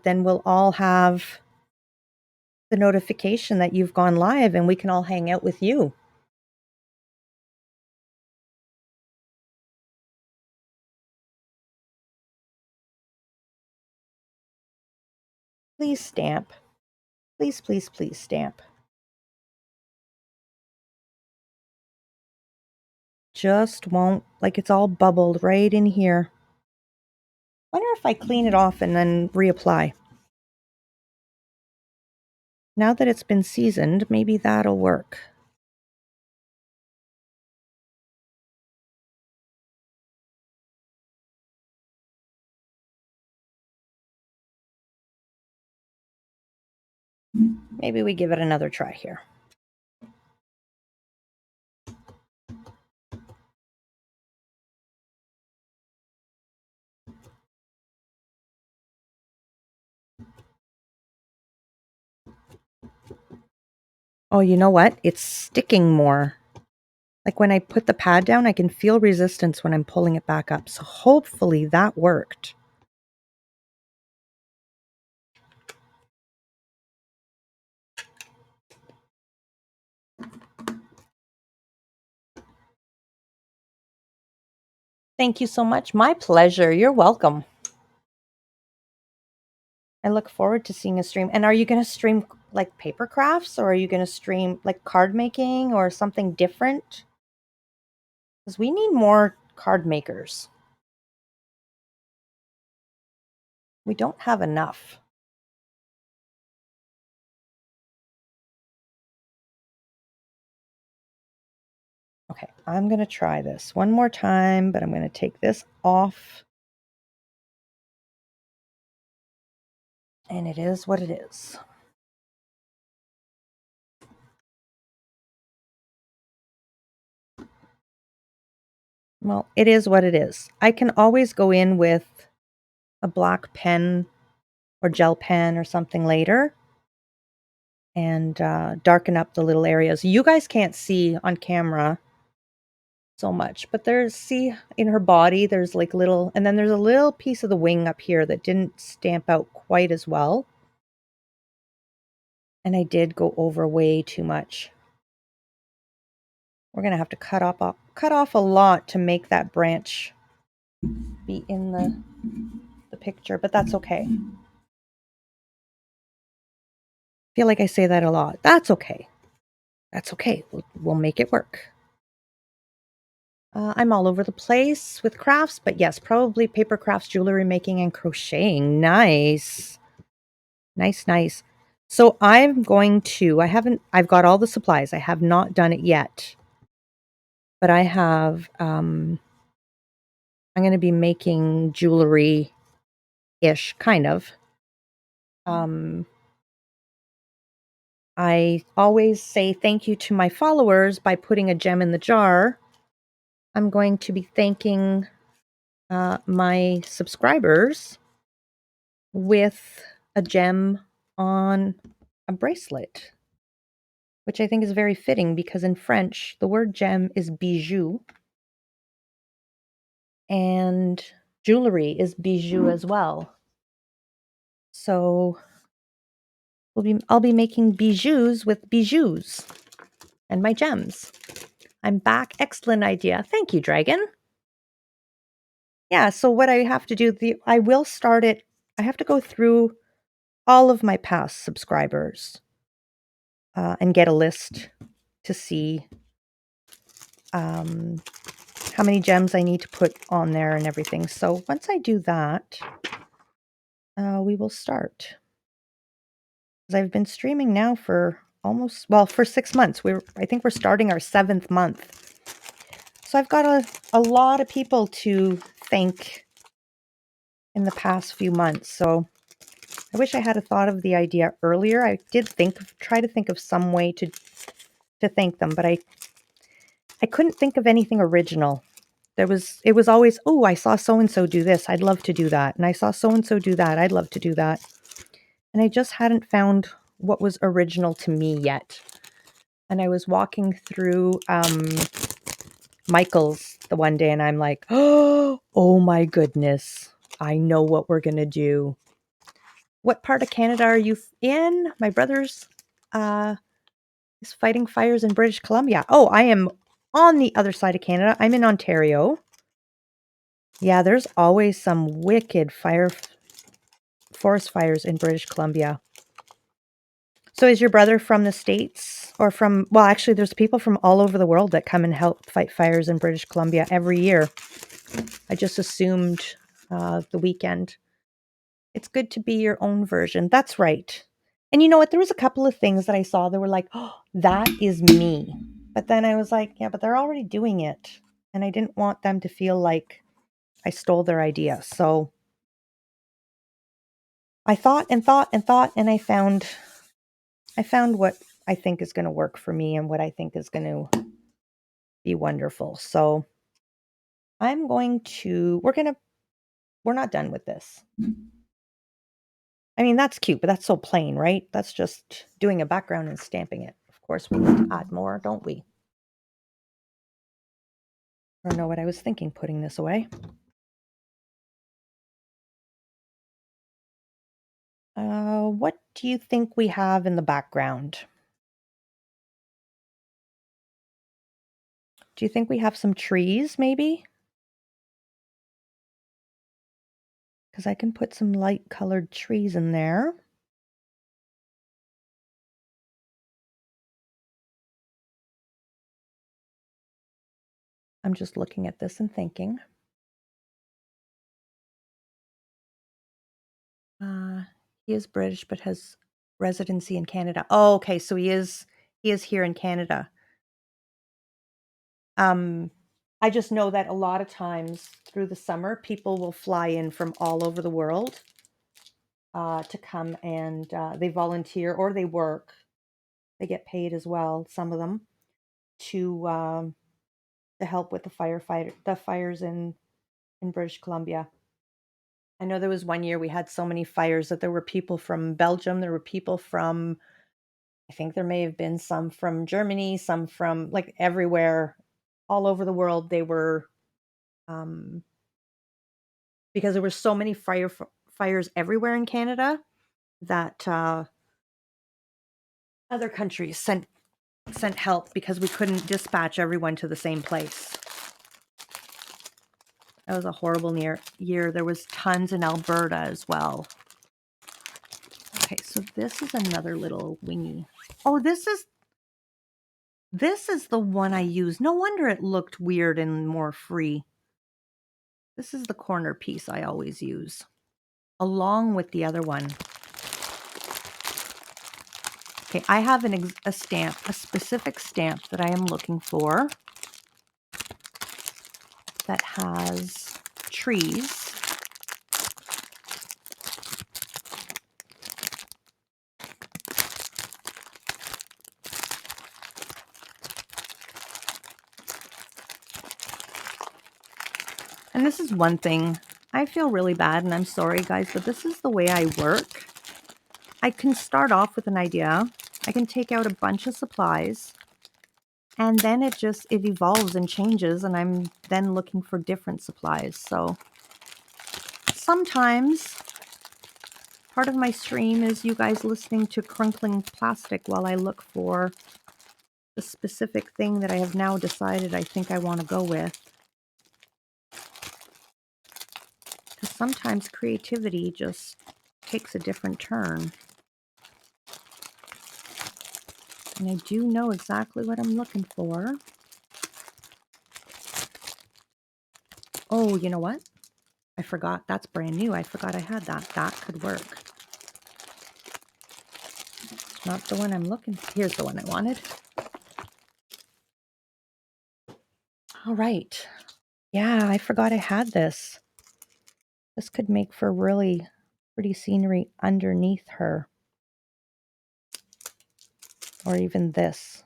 then we'll all have the notification that you've gone live and we can all hang out with you. Please stamp. Please, please, please stamp. Just won't, like it's all bubbled right in here. Wonder if I clean it off and then reapply. Now that it's been seasoned, maybe that'll work. Maybe we give it another try here. Oh, you know what? It's sticking more. Like when I put the pad down, I can feel resistance when I'm pulling it back up. So hopefully that worked. Thank you so much. My pleasure. You're welcome. I look forward to seeing a stream. And are you going to stream like paper crafts, or are you going to stream like card making or something different? Because we need more card makers. We don't have enough. Okay, I'm going to try this one more time, but I'm going to take this off. And it is what it is. Well, it is what it is. I can always go in with a black pen or gel pen or something later and darken up the little areas. You guys can't see on camera so much, but there's, see in her body, there's like little, and then there's a little piece of the wing up here that didn't stamp out quite as well. And I did go over way too much. We're going to have to cut off a lot to make that branch be in the picture, but that's okay. I feel like I say that a lot. That's okay. That's okay. We'll make it work. I'm all over the place with crafts, but yes, probably paper crafts, jewelry making, and crocheting. Nice. Nice, nice. So I've got all the supplies. I have not done it yet, but I'm going to be making jewelry-ish, kind of. I always say thank you to my followers by putting a gem in the jar. I'm going to be thanking my subscribers with a gem on a bracelet, which I think is very fitting because in French, the word gem is bijou, and jewelry is bijou as well. So I'll be making bijous with bijous and my gems. I'm back. Excellent idea. Thank you, Dragon. Yeah, so what I have to do, I will start it. I have to go through all of my past subscribers and get a list to see how many gems I need to put on there and everything. So once I do that, we will start. Because I've been streaming now for for 6 months. I think we're starting our 7th month. So I've got a lot of people to thank in the past few months. So I wish I had thought of the idea earlier. I did try to think of some way to thank them, but I couldn't think of anything original. It was always, oh, I saw so-and-so do this. I'd love to do that. And I saw so-and-so do that. I'd love to do that. And I just hadn't found what was original to me yet. And I was walking through Michael's the one day and I'm like, oh my goodness, I know what we're going to do. What part of Canada are you in? My brother's is fighting fires in British Columbia. Oh, I am on the other side of Canada. I'm in Ontario. Yeah, there's always some wicked forest fires in British Columbia. So is your brother from the States or from, well, actually, there's people from all over the world that come and help fight fires in British Columbia every year. I just assumed the weekend. It's good to be your own version. That's right. And you know what? There was a couple of things that I saw that were like, oh, that is me. But then I was like, yeah, but they're already doing it. And I didn't want them to feel like I stole their idea. So I thought and thought and thought, and I found what I think is going to work for me and what I think is going to be wonderful. So we're not done with this. I mean, that's cute, but that's so plain, right? That's just doing a background and stamping it. Of course, we need to add more, don't we? I don't know what I was thinking putting this away. What do you think we have in the background? Do you think we have some trees, maybe? Because I can put some light colored trees in there. I'm just looking at this and thinking. He is British, but has residency in Canada. Oh, okay. So he is here in Canada. I just know that a lot of times through the summer, people will fly in from all over the world to come and they volunteer or they work. They get paid as well, some of them, to help with the fires in British Columbia. I know there was one year we had so many fires that there were people from Belgium, there were people from, I think there may have been some from Germany, some from like everywhere, all over the world. They were, because there were so many fires everywhere in Canada that other countries sent help because we couldn't dispatch everyone to the same place. That was a horrible year. There was tons in Alberta as well. Okay, so this is another little wingy. Oh, this is the one I use. No wonder it looked weird and more free. This is the corner piece I always use, along with the other one. Okay, I have a specific stamp that I am looking for that has trees. And this is one thing. I feel really bad, and I'm sorry, guys, but this is the way I work. I can start off with an idea. I can take out a bunch of supplies, and then it evolves and changes, and I'm then looking for different supplies. So sometimes part of my stream is you guys listening to crunkling plastic while I look for the specific thing that I have now decided I think I want to go with. Because sometimes creativity just takes a different turn. And I do know exactly what I'm looking for. Oh, you know what? I forgot. That's brand new. I forgot I had that. That could work. It's not the one I'm looking for. Here's the one I wanted. All right. Yeah, I forgot I had this. This could make for really pretty scenery underneath her. Or even this.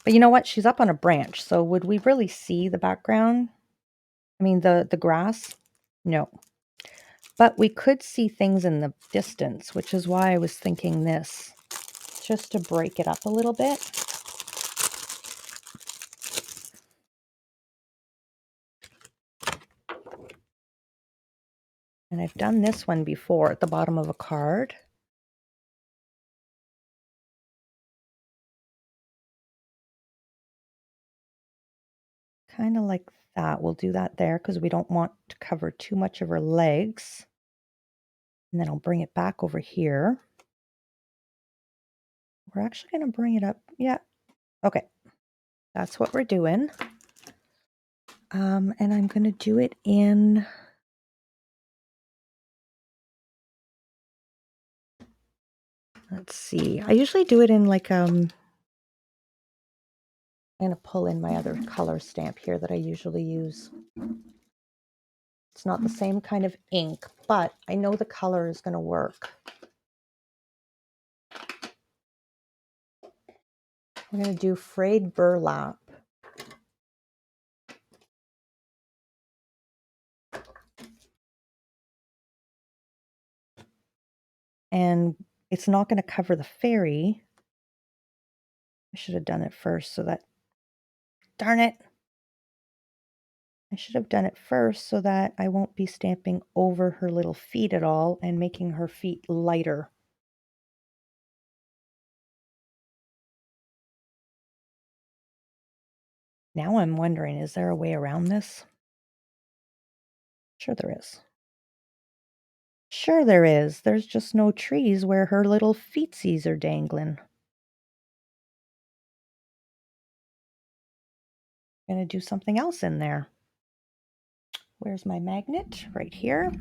But you know what? She's up on a branch. So would we really see the background? I mean, the grass? No. But we could see things in the distance, which is why I was thinking this. Just to break it up a little bit. And I've done this one before at the bottom of a card. Kind of like that. We'll do that there because we don't want to cover too much of her legs. And then I'll bring it back over here. We're actually going to bring it up. Yeah. Okay. That's what we're doing. And I'm going to do it in... Let's see. I usually do it in like... I'm going to pull in my other color stamp here that I usually use. It's not the same kind of ink, but I know the color is going to work. I'm going to do frayed burlap. And it's not going to cover the fairy. I should have done it first so that... Darn it! I should have done it first so that I won't be stamping over her little feet at all and making her feet lighter. Now I'm wondering, is there a way around this? Sure there is. Sure there is. There's just no trees where her little feetsies are dangling. I'm going to do something else in there. Where's my magnet? Right here.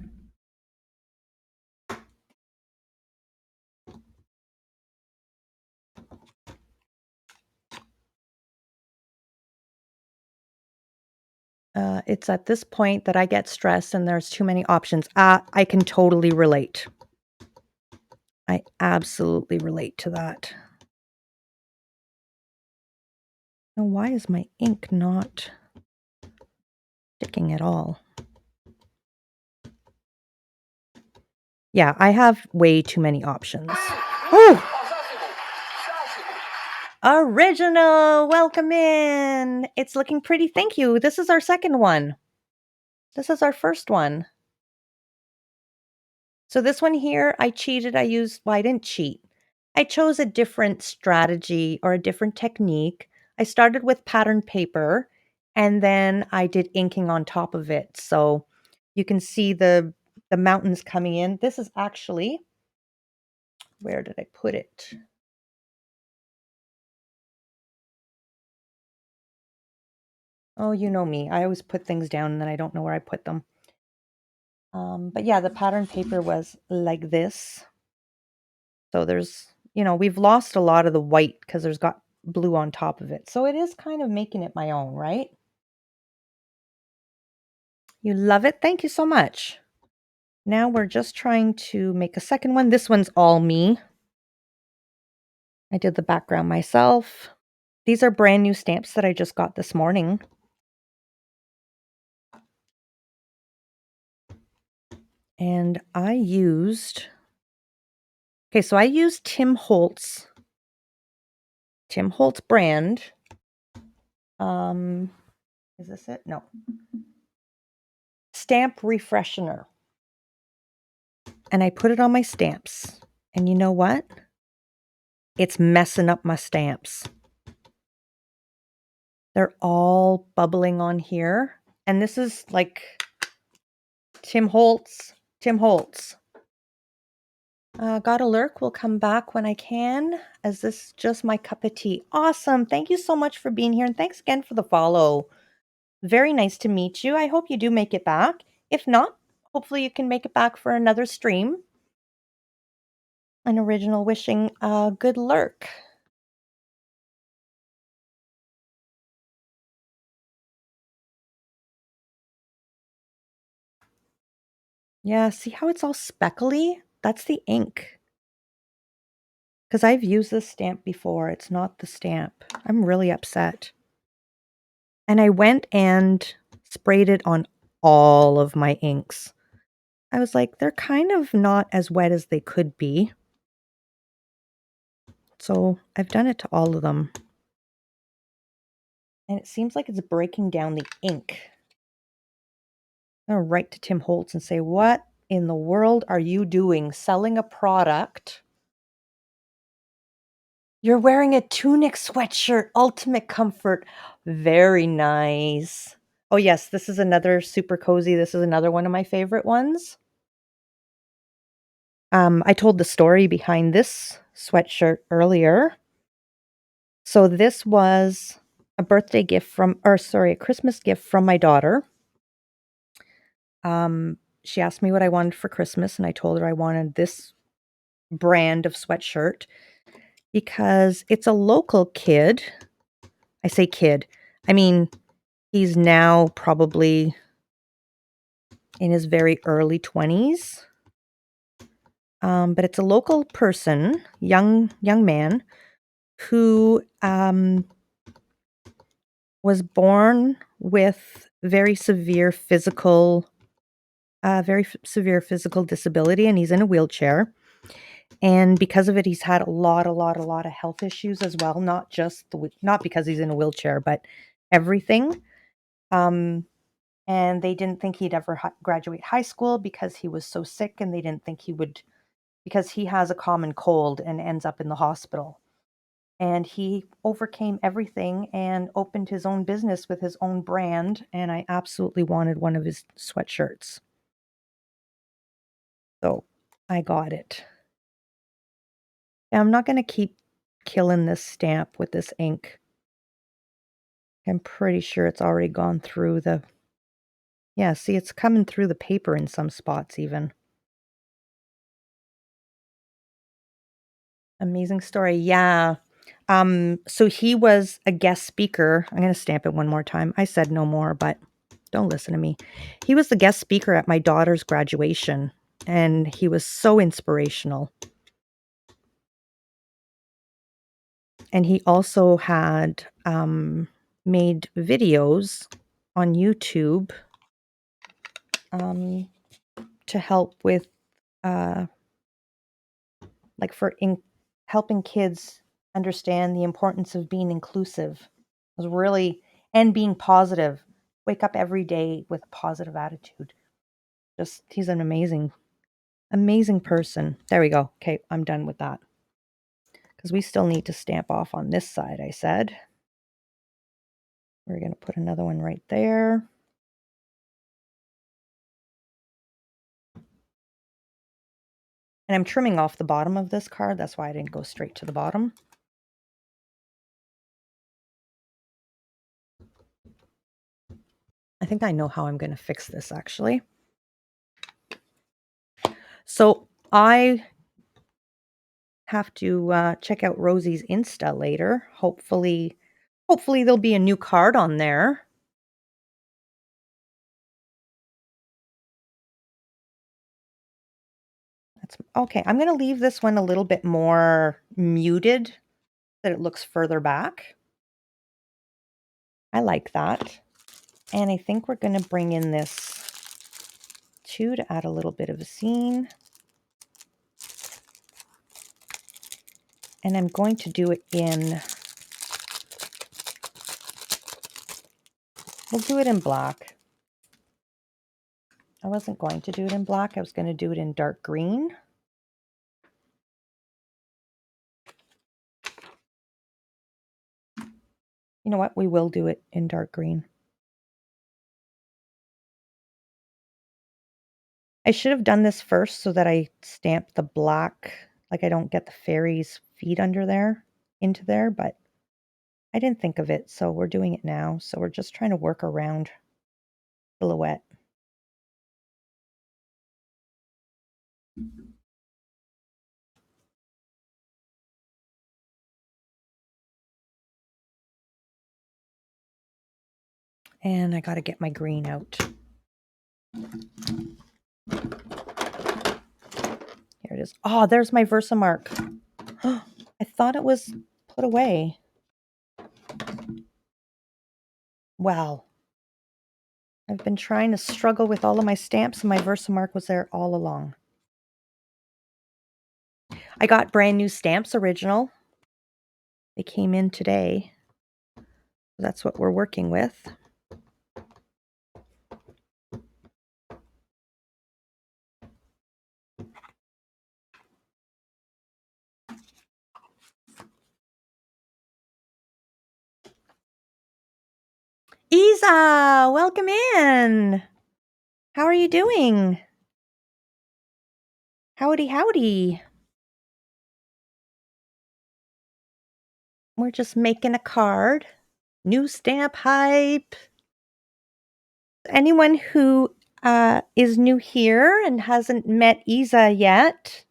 It's at this point that I get stressed and there's too many options. I can totally relate. I absolutely relate to that. Now, why is my ink not sticking at all? Yeah, I have way too many options. Whew. Original, welcome in. It's looking pretty. Thank you. This is our second one. This is our first one. So this one here, I cheated. Well, I didn't cheat. I chose a different strategy or a different technique. I started with pattern paper and then I did inking on top of it. So you can see the mountains coming in. This is actually, where did I put it? Oh, you know me. I always put things down and then I don't know where I put them. But yeah, the pattern paper was like this. So there's, we've lost a lot of the white because there's got blue on top of it. So it is kind of making it my own, right? You love it? Thank you so much. Now we're just trying to make a second one. This one's all me. I did the background myself. These are brand new stamps that I just got this morning. And I used Tim Holtz brand. Is this it? No. Stamp refreshener. And I put it on my stamps. And you know what? It's messing up my stamps. They're all bubbling on here. And this is like Tim Holtz. Gotta lurk. Will come back when I can, as this is just my cup of tea. Awesome. Thank you so much for being here. And thanks again for the follow. Very nice to meet you. I hope you do make it back. If not, hopefully you can make it back for another stream. An original wishing good lurk. Yeah, see how it's all speckly? That's the ink. Because I've used this stamp before. It's not the stamp. I'm really upset. And I went and sprayed it on all of my inks. I was like, they're kind of not as wet as they could be. So I've done it to all of them. And it seems like it's breaking down the ink. I'm going to write to Tim Holtz and say, what in the world are you doing selling a product? You're wearing a tunic sweatshirt, ultimate comfort. Very nice. Oh, yes, this is another super cozy. This is another one of my favorite ones. I told the story behind this sweatshirt earlier. So this was a birthday gift a Christmas gift from my daughter. She asked me what I wanted for Christmas, and I told her I wanted this brand of sweatshirt because it's a local kid. I say kid. I mean, he's now probably in his very early 20s. But it's a local person, young man, who was born with severe physical disability, and he's in a wheelchair. And because of it, he's had a lot of health issues as well. Not because he's in a wheelchair, but everything. And they didn't think he'd ever graduate high school because he was so sick, and they didn't think he would, because he has a common cold and ends up in the hospital. And he overcame everything and opened his own business with his own brand. And I absolutely wanted one of his sweatshirts. So I got it. And I'm not going to keep killing this stamp with this ink. I'm pretty sure it's already gone through yeah, see, it's coming through the paper in some spots even. Amazing story. Yeah. So he was a guest speaker. I'm going to stamp it one more time. I said no more, but don't listen to me. He was the guest speaker at my daughter's graduation, and he was so inspirational. And he also had made videos on YouTube to help with, like helping kids understand the importance of being inclusive. It was really, and being positive. Wake up every day with a positive attitude. He's an amazing person. There we go. Okay, I'm done with that. Because we still need to stamp off on this side, I said. We're going to put another one right there. And I'm trimming off the bottom of this card. That's why I didn't go straight to the bottom. I think I know how I'm going to fix this, actually. So I have to check out Rosie's Insta later. Hopefully there'll be a new card on there. That's okay. I'm going to leave this one a little bit more muted so that it looks further back. I like that. And I think we're going to bring in this too to add a little bit of a scene. And I'm going to do it we'll do it in black. I wasn't going to do it in black. I was going to do it in dark green. You know what? We will do it in dark green. I should have done this first so that I stamp the black, like I don't get the fairy's feet into there, but I didn't think of it, so we're doing it now. So we're just trying to work around silhouette. And I got to get my green out. Here it is. Oh, there's my Versamark. I thought it was put away. Wow. I've been trying to struggle with all of my stamps, and my Versamark was there all along. I got brand new stamps, original. They came in today. That's what we're working with. Isa, welcome in. How are you doing? Howdy, howdy. We're just making a card. New stamp hype. Anyone who is new here and hasn't met Isa yet,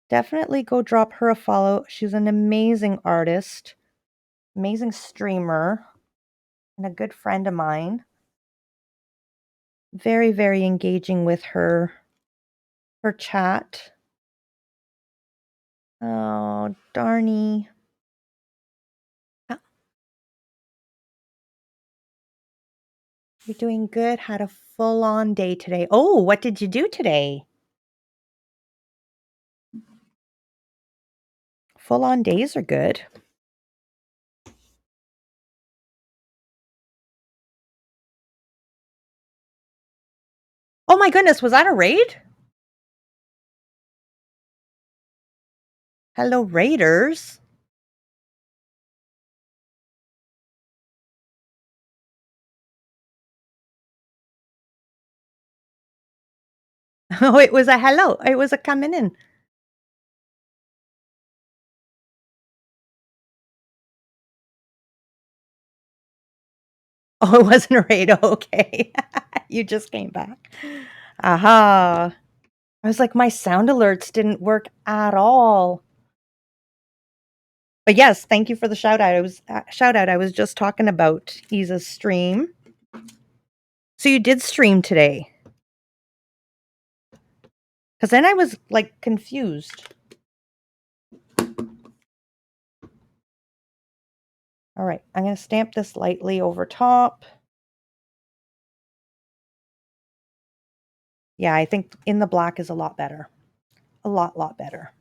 definitely go drop her a follow. She's an amazing artist, amazing streamer, and a good friend of mine. Very, very engaging with her chat. Oh, darny. You're doing good. Had a full-on day today. Oh, what did you do today? Full-on days are good. Oh my goodness, was that a raid? Hello, raiders. Oh, it was a hello. It was a coming in. Oh, it wasn't a raid. Okay. You just came back. Aha. I was like, my sound alerts didn't work at all. But yes, thank you for the shout out. I was just talking about Isa's stream. So you did stream today? Because then I was like confused. All right, I'm going to stamp this lightly over top. Yeah, I think in the black is a lot better. A lot better.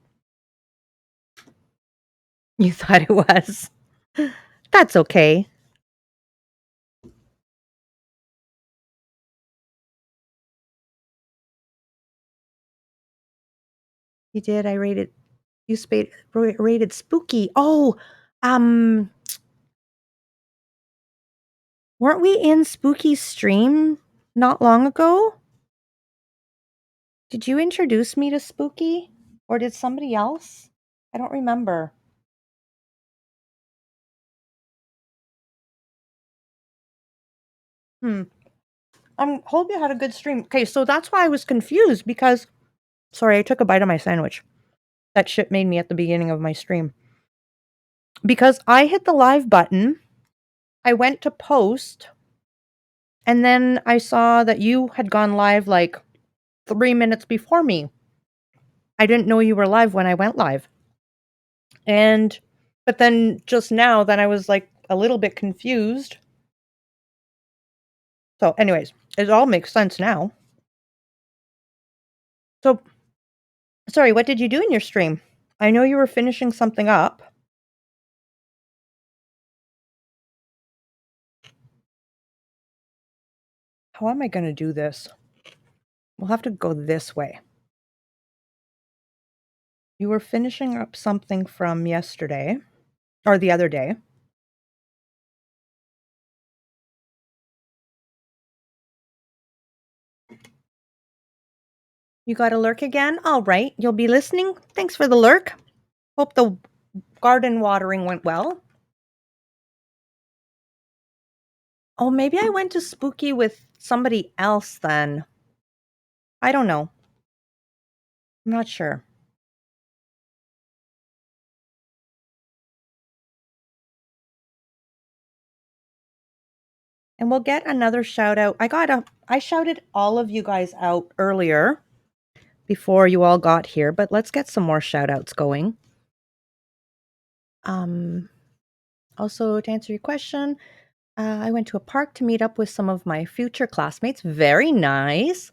You thought it was? That's okay. You did. Rated spooky. Oh, um, weren't we in Spooky's stream not long ago? Did you introduce me to Spooky? Or did somebody else? I don't remember. Hope you had a good stream. Okay, so that's why I was confused because sorry, I took a bite of my sandwich. That shit made me at the beginning of my stream. Because I hit the live button, I went to post, and then I saw that you had gone live like 3 minutes before me. I didn't know you were live when I went live. But then just now, then I was like a little bit confused. So, anyways, it all makes sense now. So, sorry, what did you do in your stream? I know you were finishing something up. How am I going to do this? We'll have to go this way. You were finishing up something from yesterday or the other day. You got a lurk again? All right. You'll be listening. Thanks for the lurk. Hope the garden watering went well. Oh, maybe I went to Spooky with somebody else then. I don't know. I'm not sure. And we'll get another shout out. I shouted all of you guys out earlier before you all got here, but let's get some more shout outs going. Also to answer your question, I went to a park to meet up with some of my future classmates. Very nice.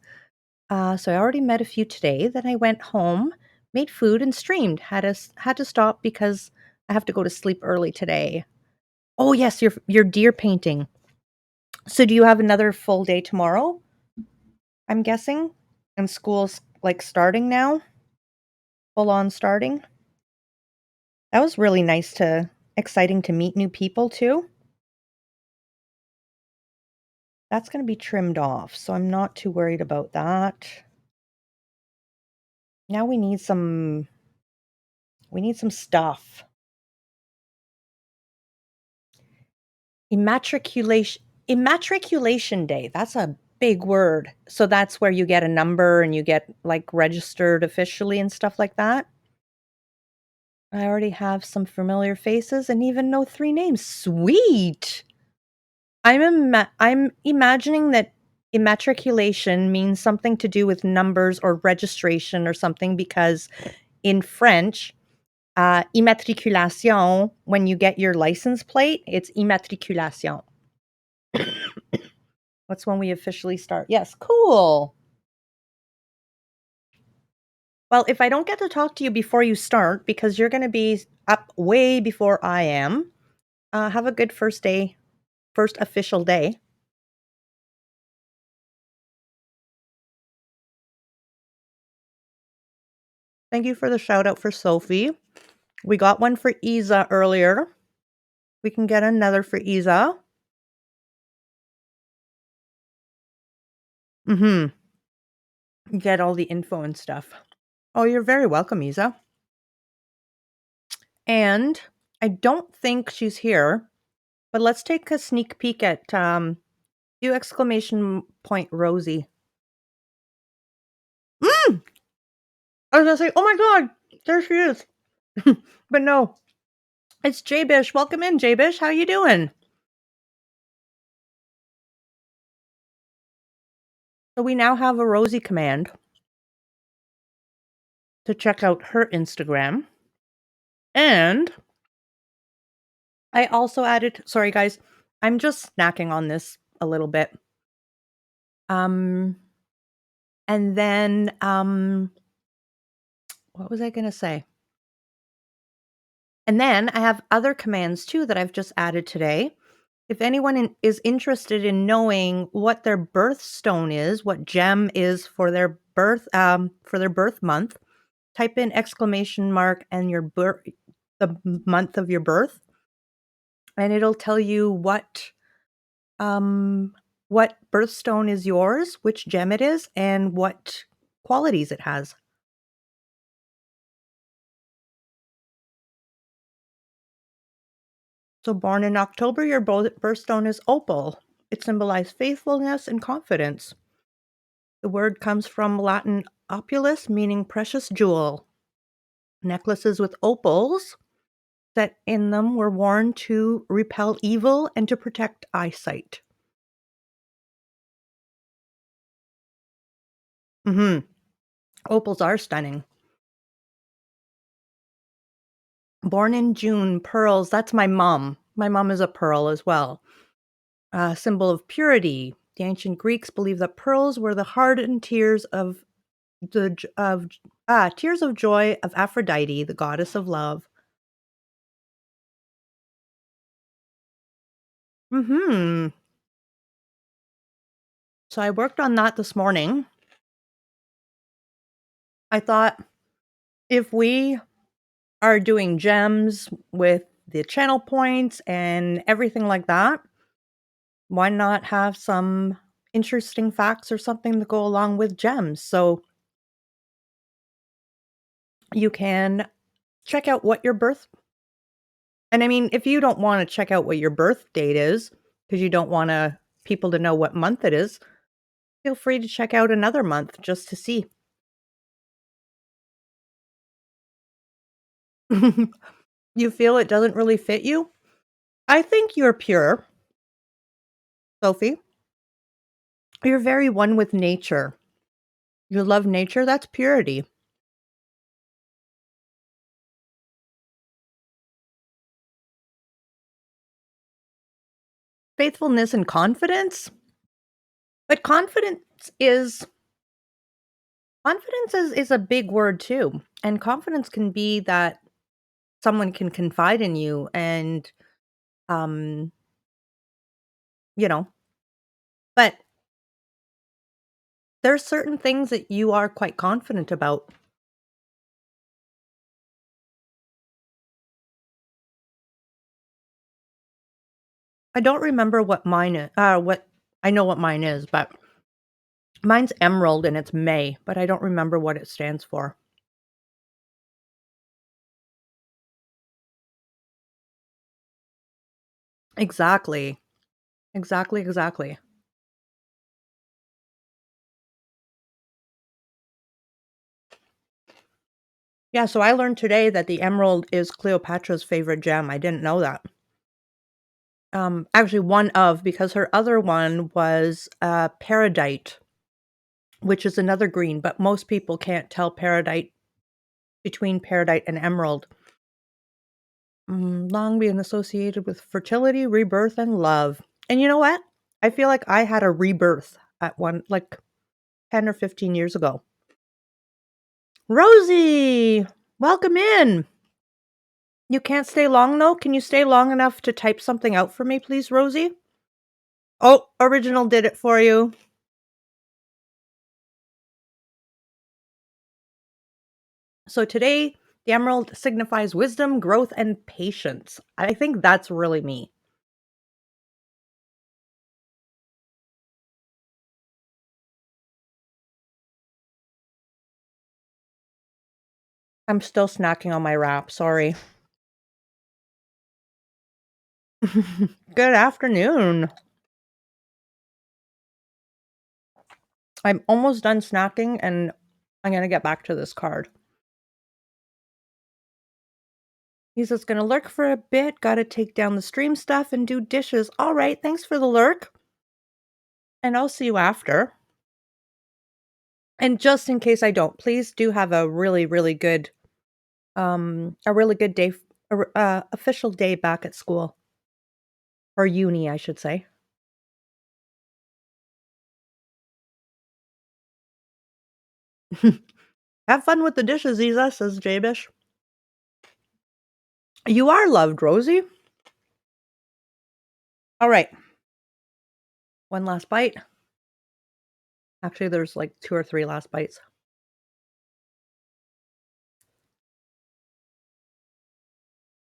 So I already met a few today. Then I went home, made food, and streamed. Had to stop because I have to go to sleep early today. Oh yes, your deer painting. So do you have another full day tomorrow? I'm guessing, and school's like starting now, full on starting. That was really exciting to meet new people too. That's gonna be trimmed off, so I'm not too worried about that. Now we need some stuff. Immatriculation day, that's a big word. So that's where you get a number and you get, like, registered officially and stuff like that? I already have some familiar faces and even know 3 names. Sweet! I'm imagining that immatriculation means something to do with numbers or registration or something because in French, immatriculation, when you get your license plate, it's immatriculation. That's when we officially start. Yes, cool. Well, if I don't get to talk to you before you start, because you're gonna be up way before I am, have a good first official day. Thank you for the shout out for Sophie. We got one for Isa earlier. We can get another for Isa. Mhm. Get all the info and stuff. Oh, you're very welcome, Isa. And I don't think she's here, but let's take a sneak peek at you exclamation point Rosie. Mm! I was gonna say, oh my god, there she is. But no, it's Jbish. Welcome in, Jbish. How you doing? So we now have a Rosie command to check out her Instagram. And I also added, sorry guys, I'm just snacking on this a little bit. Um and then what was I going to say? And then I have other commands too that I've just added today. If anyone is interested in knowing what their birthstone is, what gem is for their birth month, type in exclamation mark and the month of your birth, and it'll tell you what birthstone is yours, which gem it is, and what qualities it has. So born in October, your birthstone is opal. It symbolizes faithfulness and confidence. The word comes from Latin opulus, meaning precious jewel. Necklaces with opals set in them were worn to repel evil and to protect eyesight. Mhm. Opals are stunning. Born in June, pearls, that's my mom. My mom is a pearl as well. A symbol of purity. The ancient Greeks believed that pearls were the hardened the j- of tears of joy of Aphrodite, the goddess of love. Mhm. So I worked on that this morning. I thought if we are doing gems with the channel points and everything like that, why not have some interesting facts or something to go along with gems? So you can check out what your birth and I mean, if you don't wanna check out what your birth date is, because you don't wanna people to know what month it is, feel free to check out another month just to see. You feel it doesn't really fit you? I think you're pure, Sophie. You're very one with nature. You love nature, that's purity. Faithfulness and confidence? But confidence is a big word too, and confidence can be that someone can confide in you and, um, you know, but there's certain things that you are quite confident about. I don't remember what I know what mine is, but mine's emerald and it's May, but I don't remember what it stands for. Exactly. Exactly, exactly. Yeah, so I learned today that the emerald is Cleopatra's favorite gem. I didn't know that. Actually one of, because her other one was, peridite, which is another green, but most people can't tell peridite between peridite and emerald. Long being associated with fertility, rebirth, and love. And you know what? I feel like I had a rebirth at one, like 10 or 15 years ago. Rosie, welcome in. You can't stay long though? Can you stay long enough to type something out for me, please, Rosie? Oh, Original did it for you. So today, the emerald signifies wisdom, growth, and patience. I think that's really me. I'm still snacking on my wrap, sorry. Good afternoon. I'm almost done snacking and I'm gonna get back to this card. He's just gonna lurk for a bit, gotta take down the stream stuff and do dishes. All right, thanks for the lurk. And I'll see you after. And just in case I don't, please do have a really, really good, a really good day, official day back at school or uni, I should say. Have fun with the dishes, Isa, says Jabish. You are loved, Rosie. All right. One last bite. Actually, there's like 2 or 3 last bites.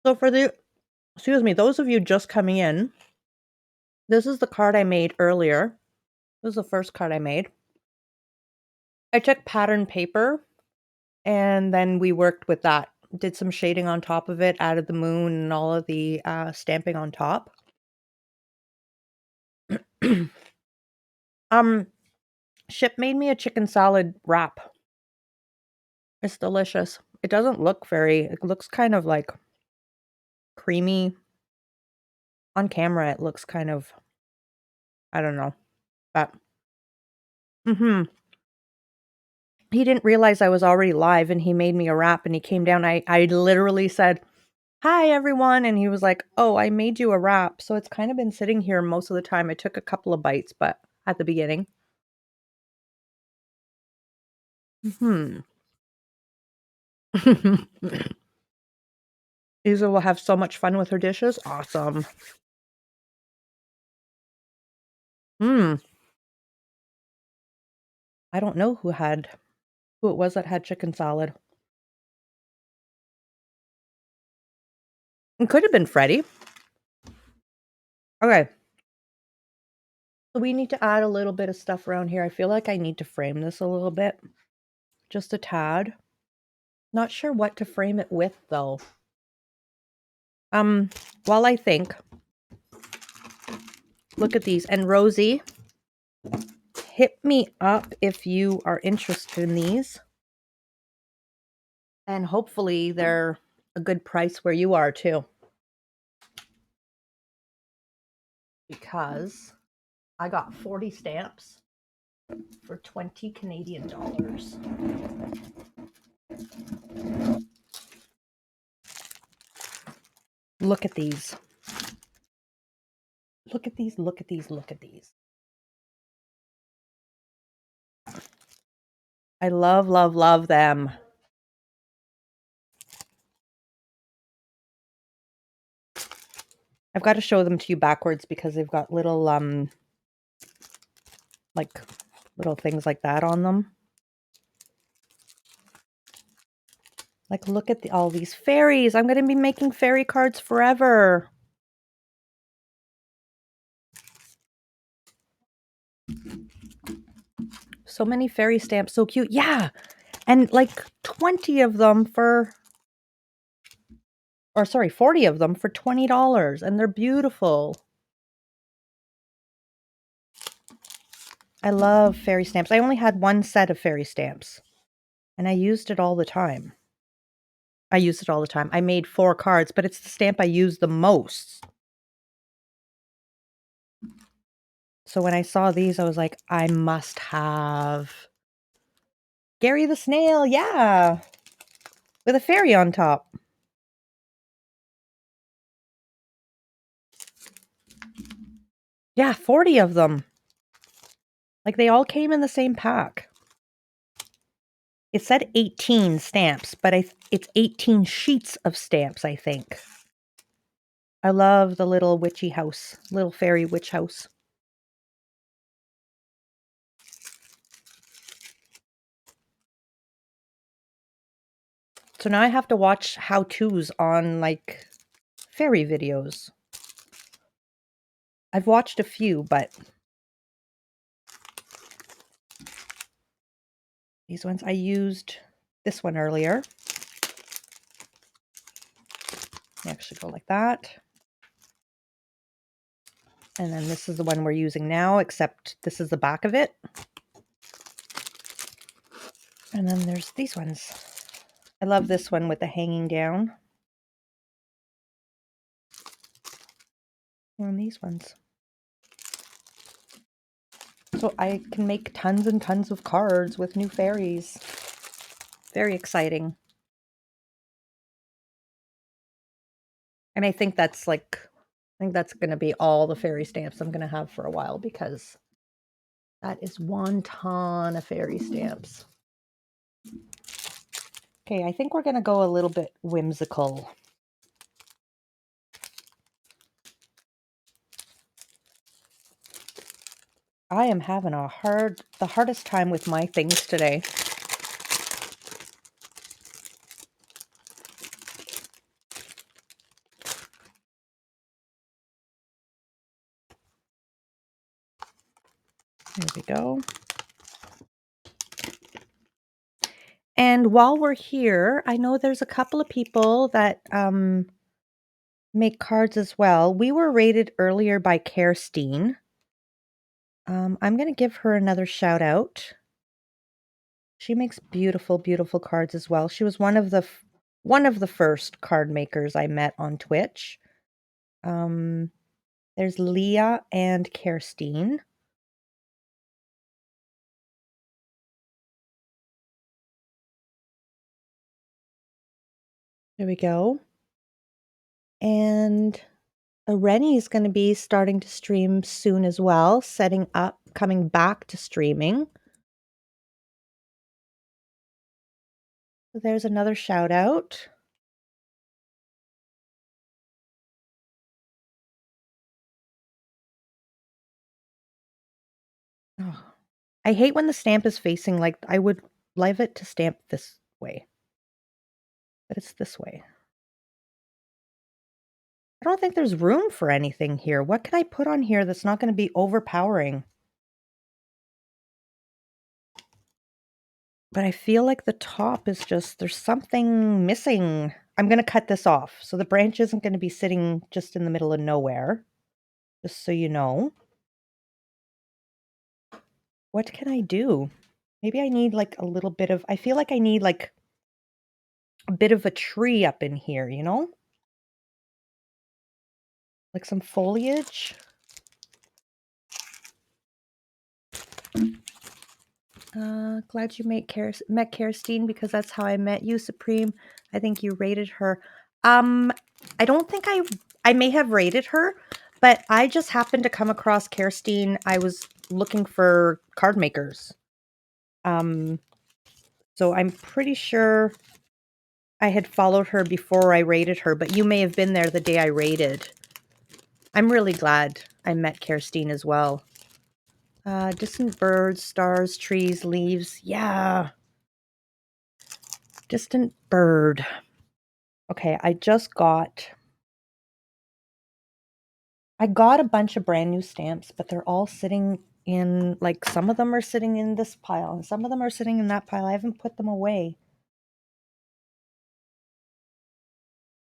So for the excuse me, those of you just coming in, this is the card I made earlier. This is the first card I made. I took pattern paper and then we worked with that. Did some shading on top of it, added the moon and all of the stamping on top. um, Ship made me a chicken salad wrap. It's delicious. It doesn't look very, it looks kind of like creamy. On camera, it looks kind of, I don't know, but mhm. He didn't realize I was already live and he made me a wrap and he came down. I literally said, "Hi, everyone." And he was like, "Oh, I made you a wrap." So it's kind of been sitting here most of the time. I took a couple of bites, but at the beginning. Hmm. Isa will have so much fun with her dishes. Awesome. Hmm. I don't know who it was that had chicken salad. It could have been Freddie. Okay. So we need to add a little bit of stuff around here. I feel like I need to frame this a little bit. Just a tad. Not sure what to frame it with though. While I think, look at these. And Rosie, hit me up if you are interested in these. And hopefully they're a good price where you are too. Because I got 40 stamps for 20 Canadian dollars. Look at these. Look at these, look at these, look at these. I love, love, love them. I've got to show them to you backwards because they've got little, like, little things like that on them. Like, look at all these fairies. I'm going to be making fairy cards forever. So many fairy stamps, so cute. Yeah, and like 20 of them for, or sorry, 40 of them for $20, and they're beautiful. I love fairy stamps. I only had one set of fairy stamps, and I used it all the time. I made 4 cards, but it's the stamp I use the most. So when I saw these, I was like, I must have Gary the Snail, yeah, with a fairy on top. Yeah, 40 of them. Like, they all came in the same pack. It said 18 stamps, but it's 18 sheets of stamps, I think. I love the little witchy house, little fairy witch house. So now I have to watch how-tos on, like, fairy videos. I've watched a few, but these ones, I used this one earlier. They actually go like that. And then this is the one we're using now, except this is the back of it. And then there's these ones. I love this one with the hanging down. And these ones. So I can make tons and tons of cards with new fairies. Very exciting. And I think that's going to be all the fairy stamps I'm going to have for a while, because that is one ton of fairy stamps. Okay, I think we're going to go a little bit whimsical. I am having the hardest time with my things today. There we go. And while we're here, I know there's a couple of people that make cards as well. We were rated earlier by Kersteen. I'm going to give her another shout out. She makes beautiful, beautiful cards as well. She was one of the first card makers I met on Twitch. There's Leah and Kersteen. There we go. And Rennie is going to be starting to stream soon as well, setting up, coming back to streaming. So there's another shout out. Oh, I hate when the stamp is facing, like, I would leave it to stamp this way, but it's this way. I don't think there's room for anything here. What can I put on here that's not going to be overpowering? But I feel like the top is just, there's something missing. I'm going to cut this off. So the branch isn't going to be sitting just in the middle of nowhere. Just so you know. What can I do? Maybe I need like a little bit of, I feel like I need like a bit of a tree up in here, you know? Like some foliage. Glad you met Kersteen, because that's how I met you, Supreme. I think you rated her. I don't think I may have rated her, but I just happened to come across Kersteen. I was looking for card makers. So I'm pretty sure I had followed her before I rated her, but you may have been there the day I rated. I'm really glad I met Kersteen as well. Distant birds, stars, trees, leaves. Yeah. Distant bird. Okay, I got a bunch of brand new stamps, but they're all sitting in, like, some of them are sitting in this pile and some of them are sitting in that pile. I haven't put them away.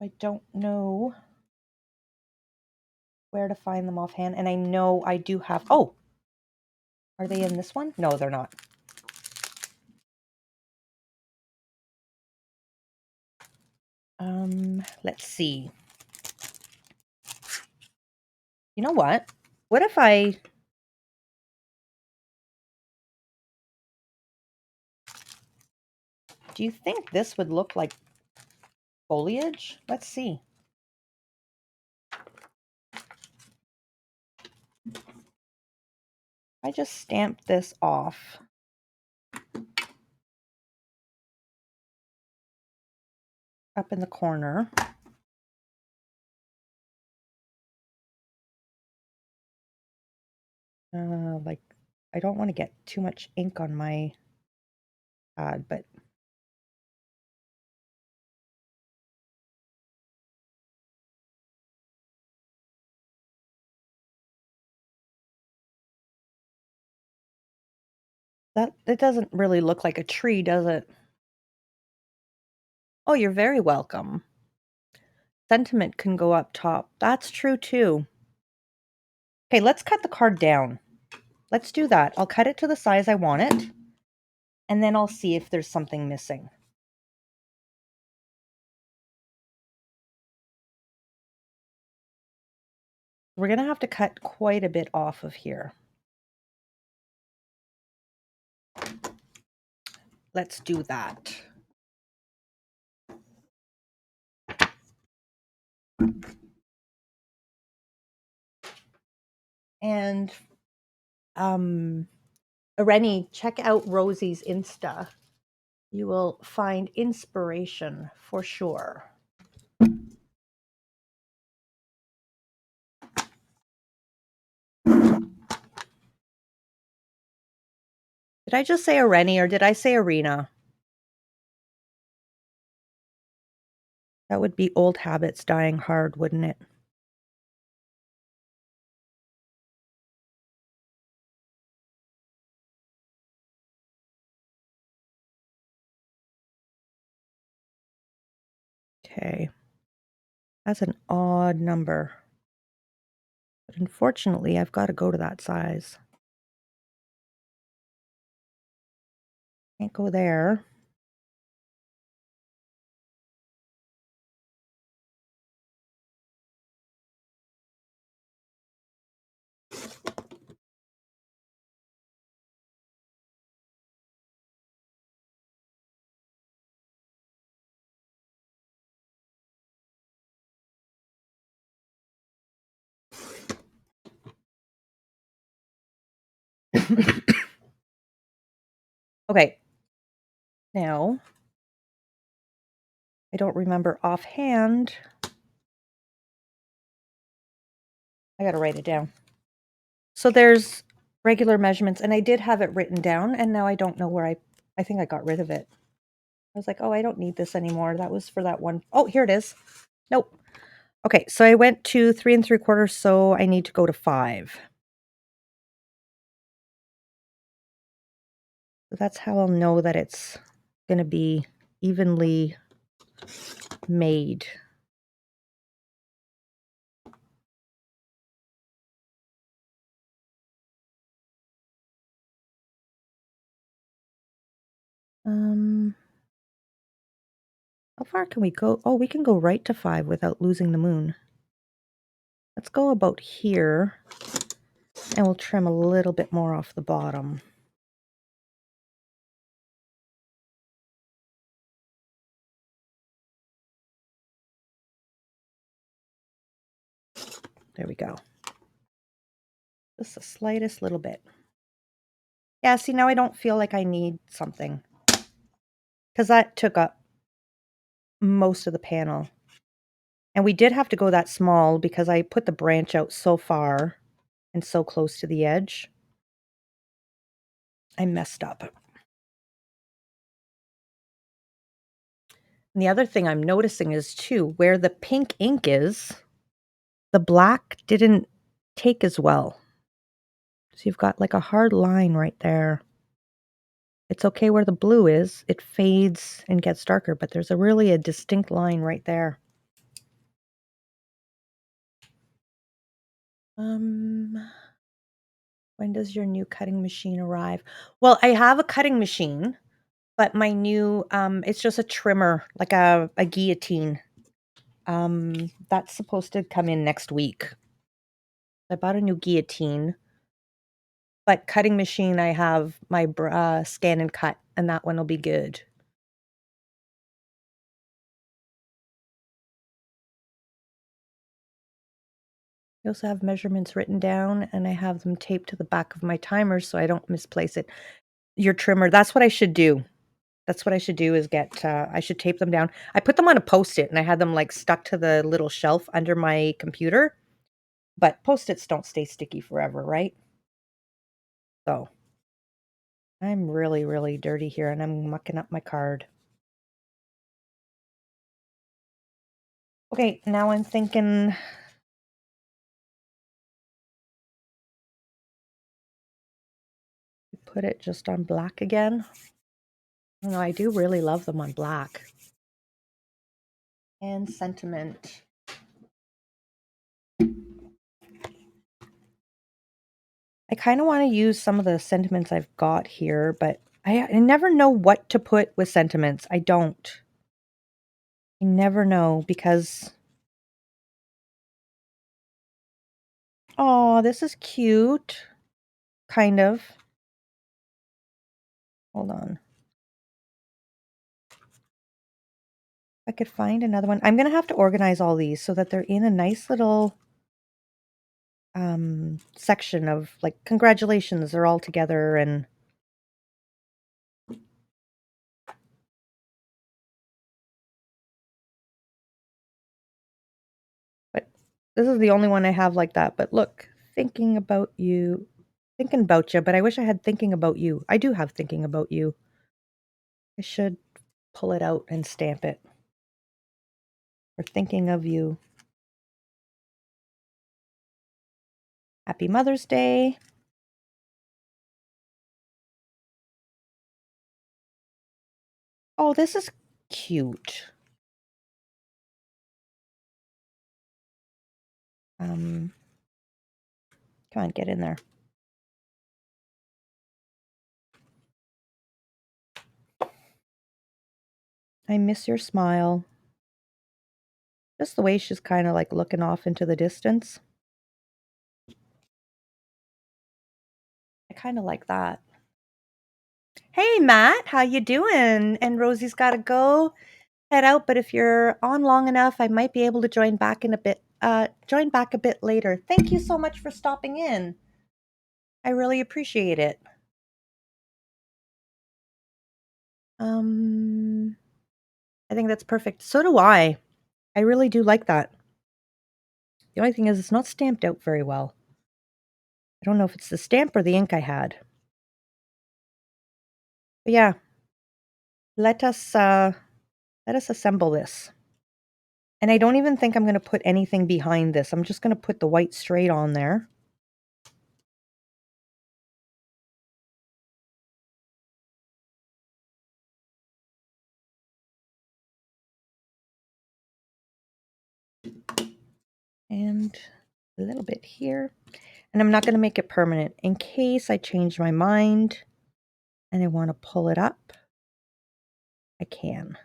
I don't know where to find them offhand. And I know I do have, oh, are they in this one? No, they're not. Let's see. You know what? What if do you think this would look like foliage? Let's see. I just stamped this off. Up in the corner. Like, I don't want to get too much ink on my pad, but that it doesn't really look like a tree, does it? Oh, you're very welcome. Sentiment can go up top. That's true too. Okay, let's cut the card down. Let's do that. I'll cut it to the size I want it, and then I'll see if there's something missing. We're going to have to cut quite a bit off of here. Let's do that. And Rennie, check out Rosie's Insta. You will find inspiration for sure. Did I just say Rennie or did I say Arena? That would be old habits dying hard, wouldn't it? Okay. That's an odd number. But unfortunately, I've got to go to that size. Can't go there. Okay. Now, I don't remember offhand. I got to write it down. So there's regular measurements, and I did have it written down, and now I don't know where I think I got rid of it. I was like, oh, I don't need this anymore. That was for that one. Oh, here it is. Nope. Okay, so I went to 3 3/4, so I need to go to 5. So that's how I'll know that it's going to be evenly made. How far can we go? Oh, we can go right to 5 without losing the moon. Let's go about here, and we'll trim a little bit more off the bottom. There we go. Just the slightest little bit. Yeah, see, now I don't feel like I need something, because that took up most of the panel. And we did have to go that small because I put the branch out so far and so close to the edge. I messed up. And the other thing I'm noticing is too, where the pink ink is, the black didn't take as well. So you've got like a hard line right there. It's okay where the blue is. It fades and gets darker, but there's really a distinct line right there. When does your new cutting machine arrive? Well, I have a cutting machine, but my new, it's just a trimmer, like a guillotine. That's supposed to come in next week. I bought a new guillotine, but cutting machine, I have my Scan and Cut, and that one will be good. I also have measurements written down, and I have them taped to the back of my timer so I don't misplace it. Your trimmer, that's what I should do. That's what I should do is get, I should tape them down. I put them on a Post-it, and I had them, like, stuck to the little shelf under my computer, but Post-its don't stay sticky forever, right? So, I'm really, really dirty here, and I'm mucking up my card. Okay, now I'm thinking put it just on black again. I know, I do really love them on black. And sentiment. I kind of want to use some of the sentiments I've got here, but I never know what to put with sentiments. I don't. I never know because... Oh, this is cute. Kind of. Hold on. I could find another one. I'm going to have to organize all these so that they're in a nice little section of like, congratulations, they're all together. And but this is the only one I have like that. But look, thinking about you, but I wish I had thinking about you. I do have thinking about you. I should pull it out and stamp it. Or thinking of you. Happy Mother's Day. Oh, this is cute. Come on, get in there. I miss your smile. Just the way she's kind of like looking off into the distance. I kind of like that. Hey, Matt, how you doing? And Rosie's got to go head out, but if you're on long enough, I might be able to join back in a bit. Join back a bit later. Thank you so much for stopping in. I really appreciate it. I think that's perfect. So do I. I really do like that. The only thing is it's not stamped out very well. I don't know if it's the stamp or the ink I had. But yeah, let us assemble this. And I don't even think I'm going to put anything behind this. I'm just going to put the white straight on there. And a little bit here. And I'm not going to make it permanent in case I change my mind and I want to pull it up. I can.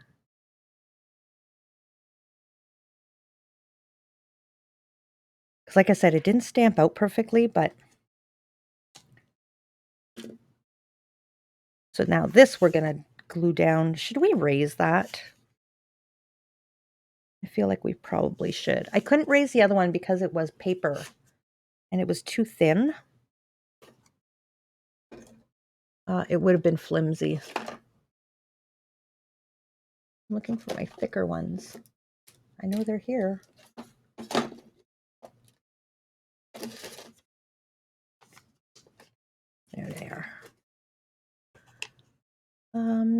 Because like I said, it didn't stamp out perfectly, but... So now this we're going to glue down. Should we raise that? I feel like we probably should. I couldn't raise the other one because it was paper and it was too thin. It would have been flimsy. I'm looking for my thicker ones. I know they're here. There they are.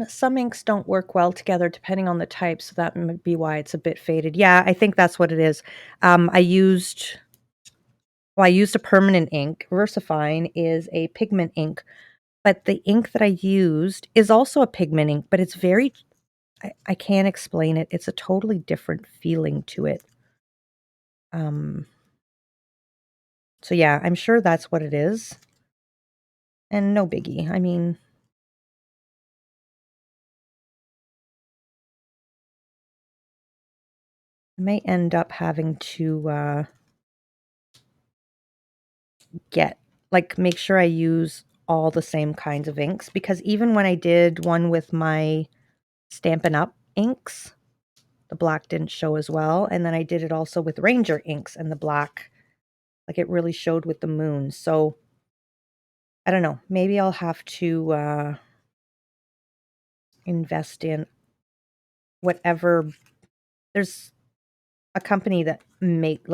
Some inks don't work well together depending on the type, so that might be why it's a bit faded. Yeah, I think that's what it is. I used Well, I used a permanent ink. VersaFine is a pigment ink, but the ink that I used is also a pigment ink, but it's very I can't explain it. It's a totally different feeling to it. Um, so yeah, I'm sure that's what it is. And no biggie. I mean, I may end up having to make sure I use all the same kinds of inks, because even when I did one with my Stampin' Up! Inks, the black didn't show as well, and then I did it also with Ranger inks, and the black, like, it really showed with the moon. So I don't know, maybe I'll have to invest in whatever. There's a company that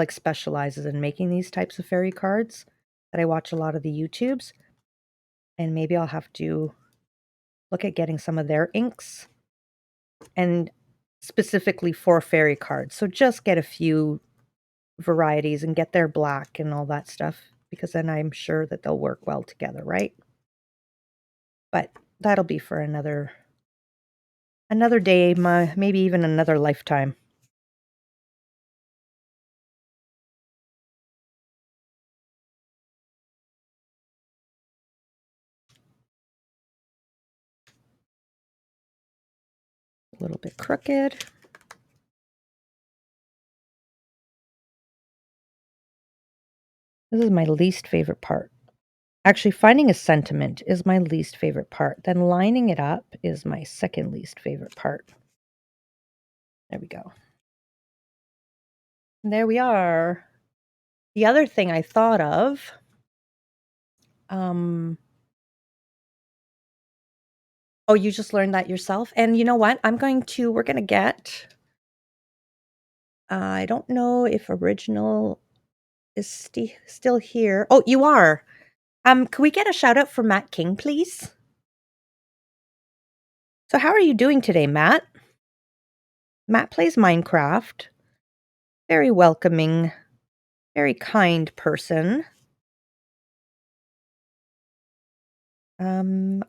specializes in making these types of fairy cards that I watch a lot of the YouTubes, and maybe I'll have to look at getting some of their inks, and specifically for fairy cards. So just get a few varieties and get their black and all that stuff, because then I'm sure that they'll work well together, right? But that'll be for another day, maybe even another lifetime. A little bit crooked. This is my least favorite part. Actually, finding a sentiment is my least favorite part. Then lining it up is my second least favorite part. There we go. And there we are. The other thing I thought of, oh, you just learned that yourself? And you know what? We're going to get, I don't know if Original is still here. Oh, you are. Can we get a shout out for Matt King, please? So how are you doing today, Matt? Matt plays Minecraft. Very welcoming, very kind person.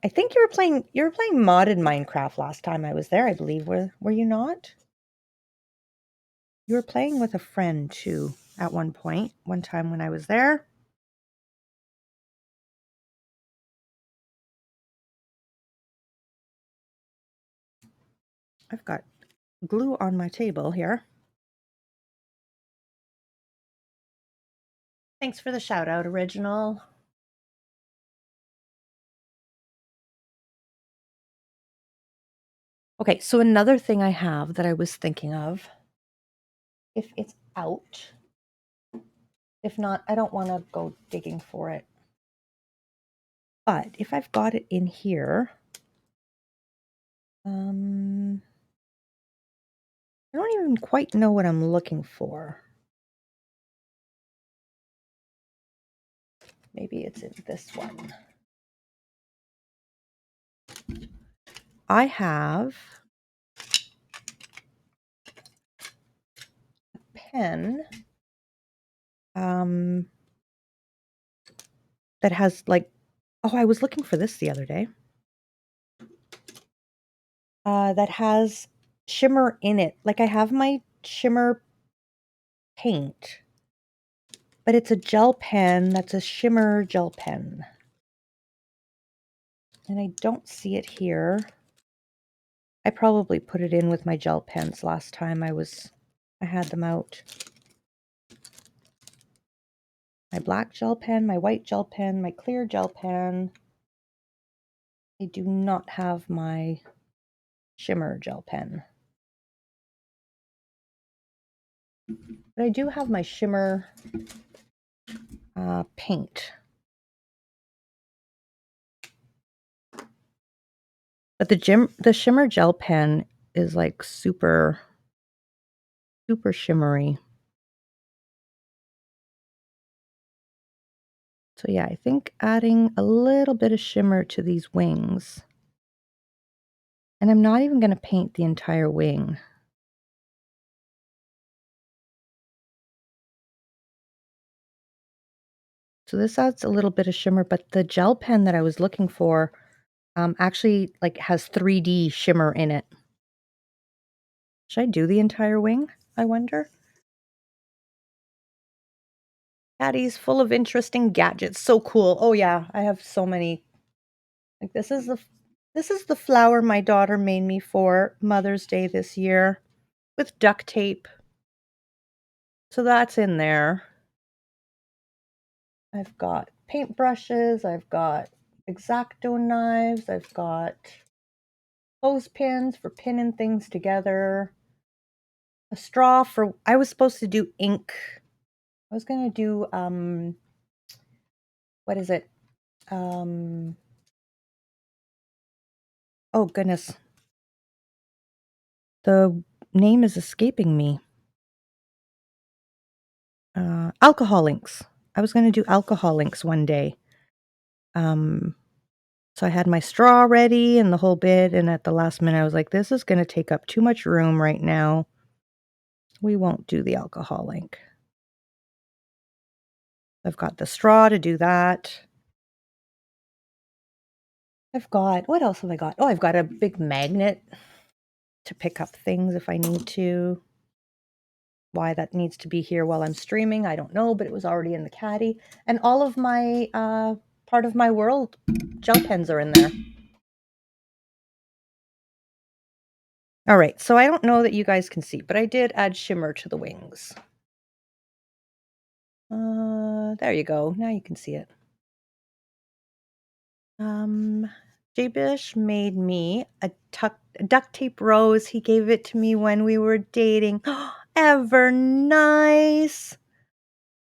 I think you were playing modded Minecraft last time I was there, I believe. Were you not? You were playing with a friend too at one time when I was there. I've got glue on my table here. Thanks for the shout out, Original. Okay, so another thing I have that I was thinking of, if it's out, if not, I don't want to go digging for it. But if I've got it in here, I don't even quite know what I'm looking for. Maybe it's in this one. I have a pen that has I was looking for this the other day. That has shimmer in it. Like, I have my shimmer paint, but it's a gel pen that's a shimmer gel pen. And I don't see it here. I probably put it in with my gel pens last time I had them out. My black gel pen, my white gel pen, my clear gel pen. I do not have my shimmer gel pen. But I do have my shimmer paint. But the shimmer gel pen is like super, super shimmery. So yeah, I think adding a little bit of shimmer to these wings. And I'm not even going to paint the entire wing. So this adds a little bit of shimmer, but the gel pen that I was looking for actually like has 3D shimmer in it. Should I do the entire wing, I wonder? Caddy's full of interesting gadgets. So cool. Oh yeah, I have so many. Like this is the flower my daughter made me for Mother's Day this year with duct tape. So that's in there. I've got paintbrushes, I've got X-Acto knives, I've got clothespins for pinning things together, a straw for I was supposed to do ink. I was going to do what is it? Um oh goodness. The name is escaping me. Alcohol inks. I was going to do alcohol inks one day. Um So I had my straw ready and the whole bit, and at the last minute, I was like, "This is gonna take up too much room right now. We won't do the alcohol ink." I've got the straw to do that. I've got what else have I got? Oh, I've got a big magnet to pick up things if I need to. Why that needs to be here while I'm streaming, I don't know, but it was already in the caddy. And all of my part of my world gel pens are in there. All right, so I don't know that you guys can see, but I did add shimmer to the wings. There you go. Now you can see it. J-Bish made me a duct tape rose. He gave it to me when we were dating. Ever nice.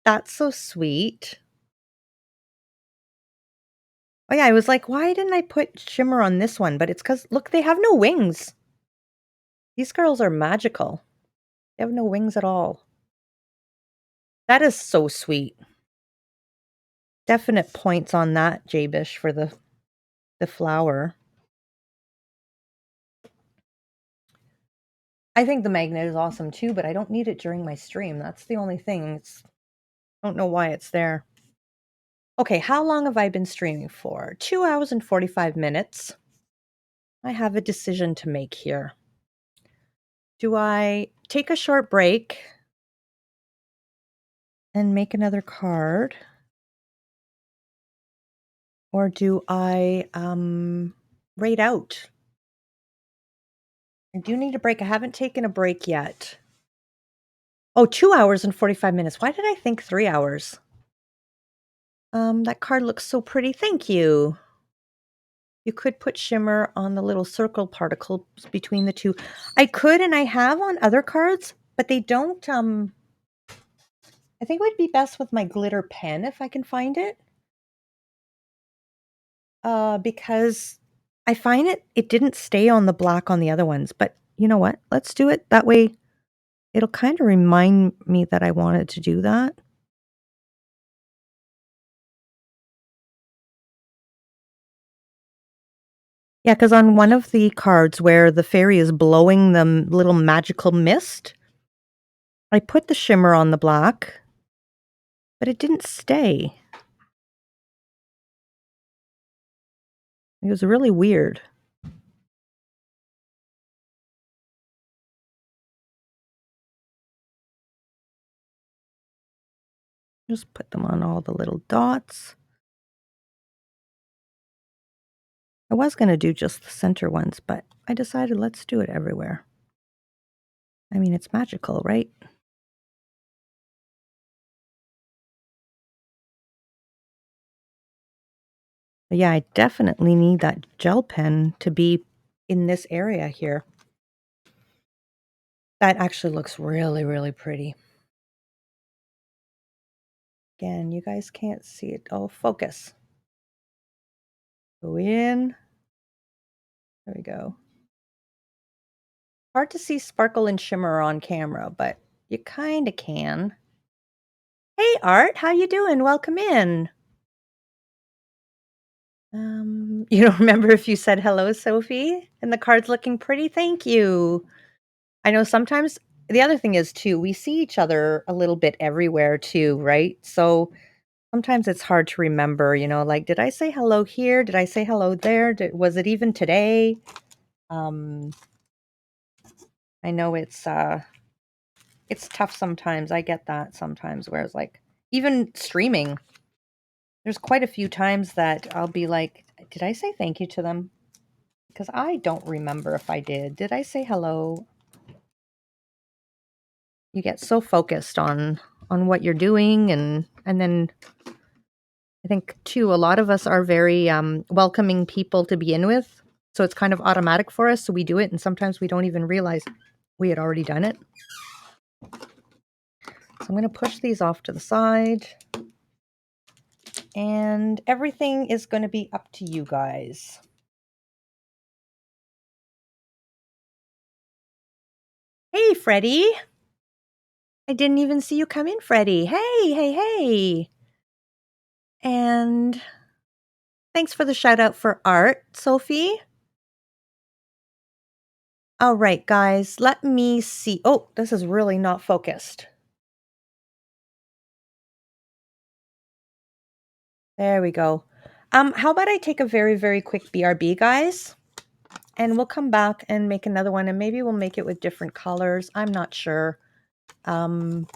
That's so sweet. Oh yeah, I was like, why didn't I put shimmer on this one? But it's because, look, they have no wings. These girls are magical. They have no wings at all. That is so sweet. Definite points on that, J-Bish, for the flower. I think the magnet is awesome too, but I don't need it during my stream. That's the only thing. I don't know why it's there. Okay, how long have I been streaming for? 2 hours and 45 minutes. I have a decision to make here. Do I take a short break and make another card? Or do I raid out? I do need a break. I haven't taken a break yet. Oh, 2 hours and 45 minutes. Why did I think 3 hours? That card looks so pretty. Thank you. You could put shimmer on the little circle particles between the two. I could, and I have on other cards, but they don't, I think it would be best with my glitter pen if I can find it. Because I find it didn't stay on the black on the other ones, but you know what? Let's do it. That way it'll kind of remind me that I wanted to do that. Yeah, because on one of the cards where the fairy is blowing the little magical mist, I put the shimmer on the black, but it didn't stay. It was really weird. Just put them on all the little dots. I was going to do just the center ones, but I decided let's do it everywhere. I mean, it's magical, right? But yeah, I definitely need that gel pen to be in this area here. That actually looks really, really pretty. Again, you guys can't see it. Oh, focus. Go in. There we go. Hard to see sparkle and shimmer on camera, but you kind of can. Hey, Art, how you doing? Welcome in. You don't remember if you said hello, Sophie? And the card's looking pretty? Thank you. I know sometimes the other thing is too, we see each other a little bit everywhere too, right? So Sometimes it's hard to remember, like, did I say hello here? Did I say hello there? Was it even today? I know it's tough sometimes. I get that sometimes, whereas like even streaming, there's quite a few times that I'll be like, did I say thank you to them? Because I don't remember if I did. Did I say hello? You get so focused on what you're doing, and then I think too a lot of us are very welcoming people to begin with, so it's kind of automatic for us, so we do it, and sometimes we don't even realize we had already done it. So I'm going to push these off to the side, and everything is going to be up to you guys. Hey, Freddie. I didn't even see you come in, Freddie. Hey, hey, hey. And thanks for the shout out for art, Sophie. All right, guys, let me see. Oh, this is really not focused. There we go. How about I take a very, very quick BRB, guys? And we'll come back and make another one, and maybe we'll make it with different colors. I'm not sure. Maybe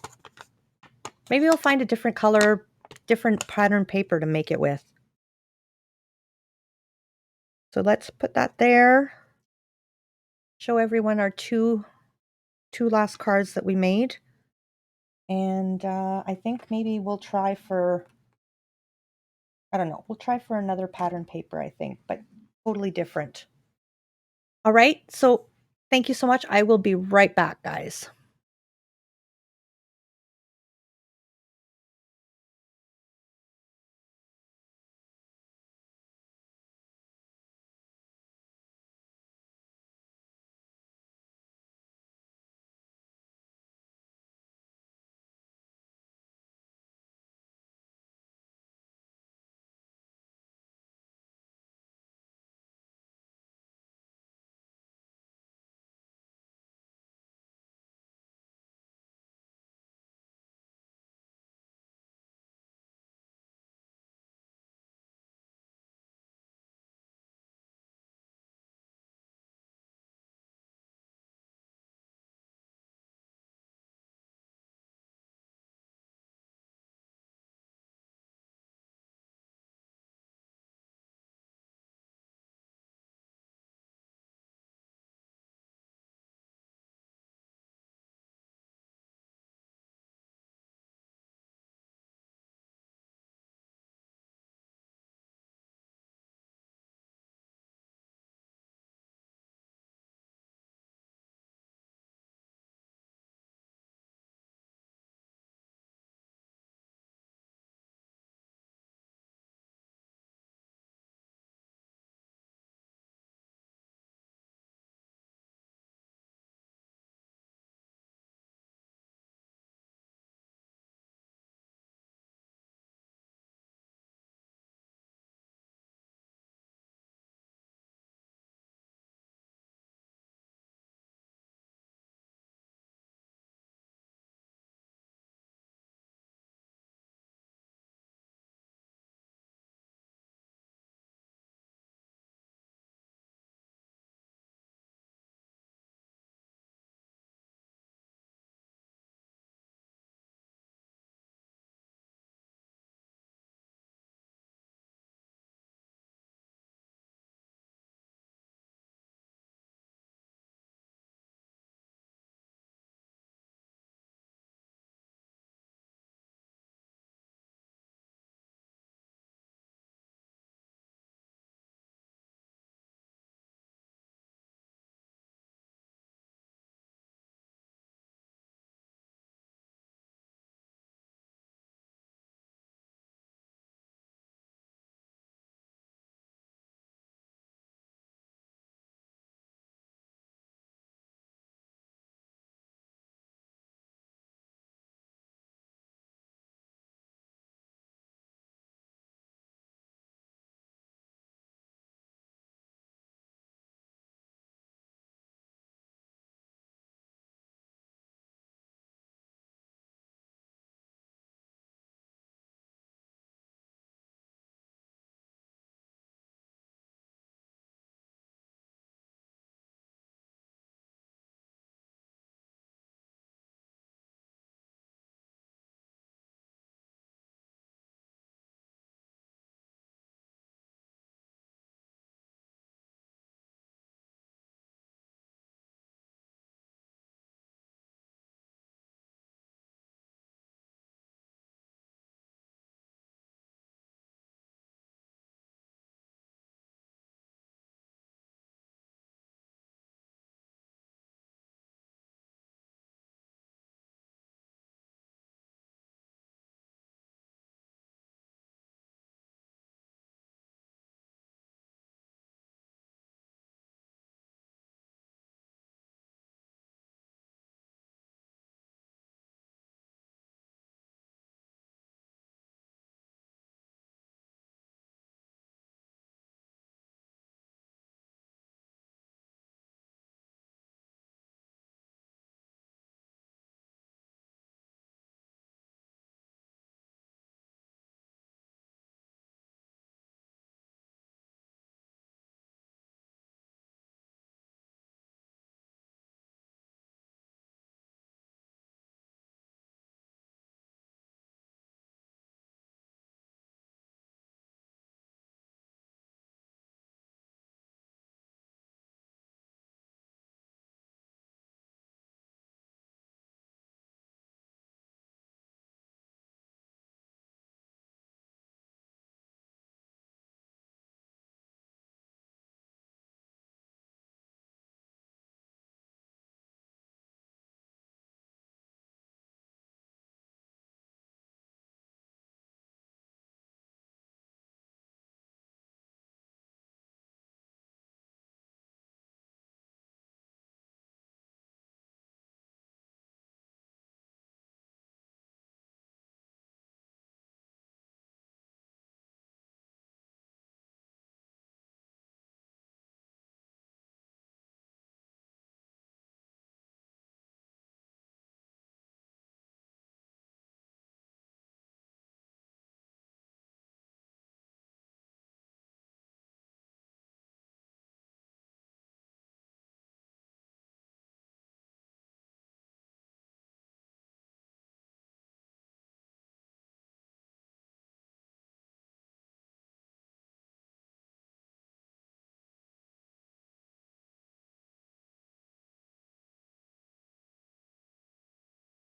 we'll find a different color, different pattern paper to make it with. So let's put that there. Show everyone our two last cards that we made. And I think maybe we'll try for, I don't know, we'll try for another pattern paper, I think, but totally different. All right, so thank you so much. I will be right back, guys.